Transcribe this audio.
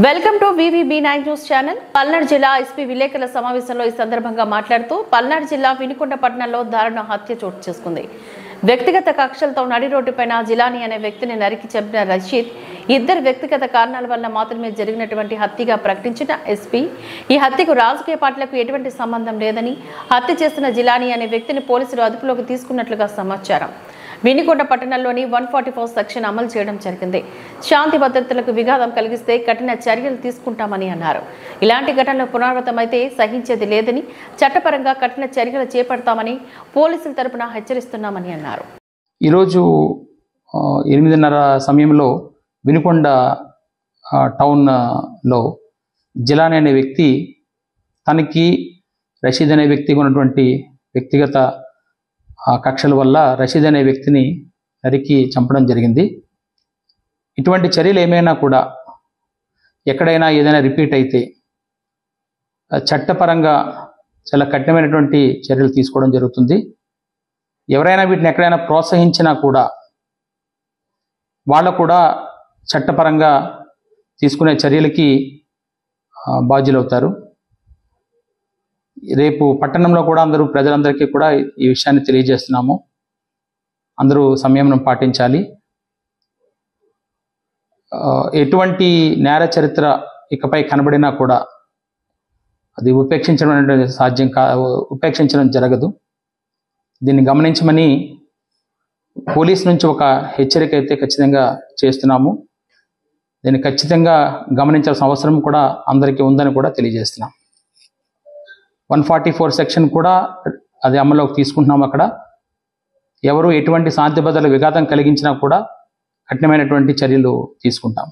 Welcome to VVB9 news channel. Palnadu జిల్లా SP విలేకరుల సమావేశంలో ఈ సందర్భంగా మాట్లాడుతూ పల్నాడు జిల్లా వినుకొండ పట్టణంలో దారుణ హత్య చోటు చేసుకుంది. వ్యక్తిగత కక్షలతో నడి రోడ్డుపైన జిలానీ అనే వ్యక్తిని నరికి చంపిన రషీద్ ఇద్దరు వ్యక్తిగత కారణాల వల్ల మాత్రమే జరిగినటువంటి హత్యగా ప్రకటించిన ఎస్పీ ఈ హత్యకు రాజకీయ పార్టీలకు ఎటువంటి సంబంధం లేదని, హత్య చేస్తున్న జిలానీ అనే వ్యక్తిని పోలీసులు అదుపులోకి తీసుకున్నట్లుగా సమాచారం. వినుకొండ పట్టణంలోని 144 సెక్షన్ అమలు చేయడం జరిగింది. శాంతి భద్రతలకు విఘాతం కలిగిస్తే కఠిన చర్యలు తీసుకుంటామని అన్నారు. ఇలాంటి ఘటనలు పునరావృతమైతే సహించేది లేదని, చట్టపరంగా కఠిన చర్యలు చేపడతామని పోలీసుల తరపున హెచ్చరిస్తున్నామని అన్నారు. ఈరోజు 8:30 సమయంలో వినుకొండ టౌన్లో జిలానీ అనే వ్యక్తి తనకి రషీద్ అనే వ్యక్తికి ఉన్నటువంటి వ్యక్తిగత కక్షల వల్ల రషీద్ అనే వ్యక్తిని నరికి చంపడం జరిగింది. ఇటువంటి చర్యలు ఏమైనా కూడా ఎక్కడైనా ఏదైనా రిపీట్ అయితే చట్టపరంగా చాలా కఠినమైనటువంటి చర్యలు తీసుకోవడం జరుగుతుంది. ఎవరైనా వీటిని ఎక్కడైనా ప్రోత్సహించినా కూడా వాళ్ళు కూడా చట్టపరంగా తీసుకునే చర్యలకి బాధ్యులవుతారు. రేపు పట్టణంలో కూడా ప్రజలందరికీ కూడా ఈ విషయాన్ని తెలియజేస్తున్నాము. అందరూ సంయమనం పాటించాలి. ఎటువంటి నేర చరిత్ర ఇకపై కనబడినా కూడా అది ఉపేక్షించడం జరగదు. దీన్ని గమనించమని పోలీస్ నుంచి ఒక హెచ్చరిక అయితే ఖచ్చితంగా చేస్తున్నాము. దీన్ని ఖచ్చితంగా గమనించాల్సిన అవసరం కూడా అందరికీ ఉందని కూడా తెలియజేస్తున్నాం. 144 సెక్షన్ కూడా అది అమల్లోకి తీసుకుంటున్నాం. అక్కడ ఎవరు ఎటువంటి శాంతి భద్రతలకు విఘాతం కలిగించినా కూడా కఠినమైనటువంటి చర్యలు తీసుకుంటాం.